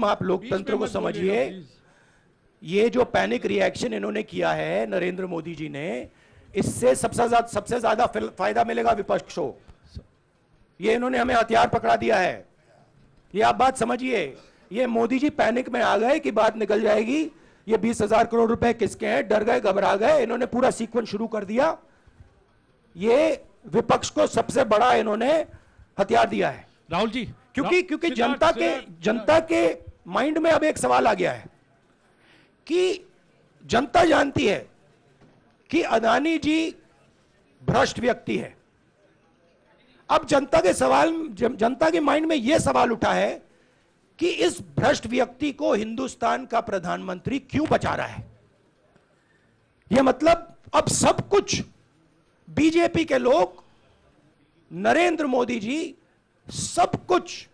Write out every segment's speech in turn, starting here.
आप लोकतंत्र को समझिए। ये जो पैनिक रिएक्शन इन्होंने किया है नरेंद्र मोदी जी ने, इससे सबसे ज्यादा फायदा मिलेगा विपक्ष को। ये इन्होंने हमें हथियार पकड़ा दिया है, ये आप बात समझिए। ये मोदी जी पैनिक में आ गए कि बात निकल जाएगी, ये 20,000 करोड़ रुपए किसके हैं, डर गए, घबरा गए, इन्होंने पूरा सीक्वेंस शुरू कर दिया। ये विपक्ष को सबसे बड़ा इन्होंने हथियार दिया है राहुल जी, क्योंकि जनता के माइंड में अब एक सवाल आ गया है कि जनता जानती है कि अदानी जी भ्रष्ट व्यक्ति है। अब जनता के माइंड में यह सवाल उठा है कि इस भ्रष्ट व्यक्ति को हिंदुस्तान का प्रधानमंत्री क्यों बचा रहा है। यह मतलब अब सब कुछ बीजेपी के लोग, नरेंद्र मोदी जी सब कुछ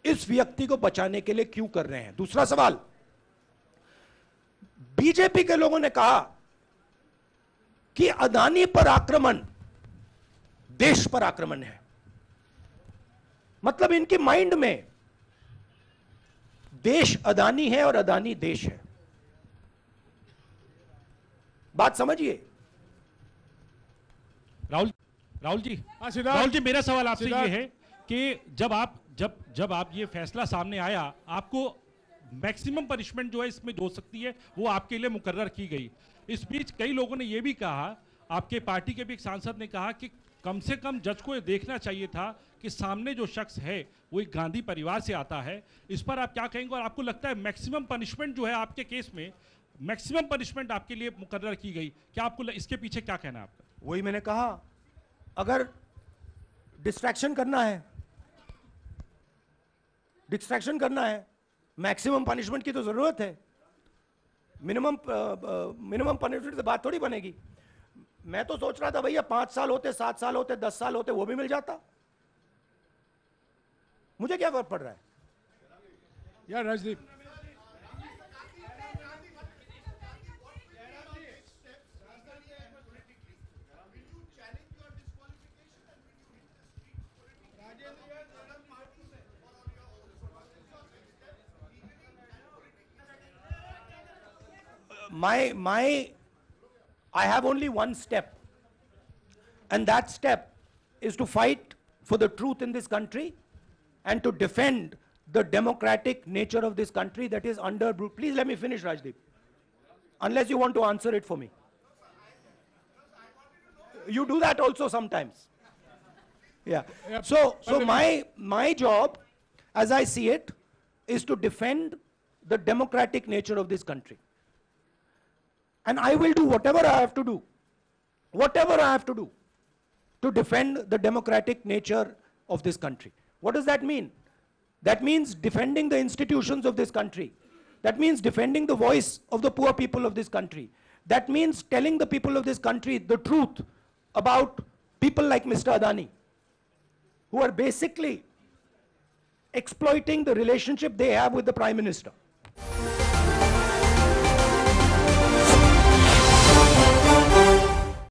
इस व्यक्ति को बचाने के लिए क्यों कर रहे हैं। दूसरा सवाल, बीजेपी के लोगों ने कहा कि अदानी पर आक्रमण देश पर आक्रमण है। मतलब इनके माइंड में देश अदानी है और अदानी देश है। बात समझिए। राहुल जी, मेरा सवाल आपसे ये है कि जब आप ये फैसला सामने आया, आपको मैक्सिमम पनिशमेंट जो है इसमें हो सकती है वो आपके लिए मुकर्रर की गई। इस बीच कई लोगों ने ये भी कहा, आपके पार्टी के भी एक सांसद ने कहा कि कम से कम जज को ये देखना चाहिए था कि सामने जो शख्स है वो एक गांधी परिवार से आता है। इस पर आप क्या कहेंगे, और आपको लगता है मैक्सिमम पनिशमेंट जो है आपके केस में, मैक्सिमम पनिशमेंट आपके लिए मुकर्रर की गई, क्या आपको इसके पीछे क्या कहना है आपका? वही मैंने कहा, अगर डिस्ट्रैक्शन करना है, मैक्सिमम पनिशमेंट की तो जरूरत है। मिनिमम पनिशमेंट से बात थोड़ी बनेगी। मैं तो सोच रहा था भैया 5 साल होते, 7 साल होते, 10 साल होते, वो भी मिल जाता। मुझे क्या फर्क पड़ रहा है यार Rajdeep. I have only one step, and that step is to fight for the truth in this country and to defend the democratic nature of this country that is under. Please let me finish, Rajdeep, unless you want to answer it for me. You do that also sometimes. Yeah. So my job, as I see it, is to defend the democratic nature of this country. And I will do whatever I have to do to defend the democratic nature of this country. What does that mean? That means defending the institutions of this country. That means defending the voice of the poor people of this country. That means telling the people of this country the truth about people like Mr. Adani, who are basically exploiting the relationship they have with the Prime Minister.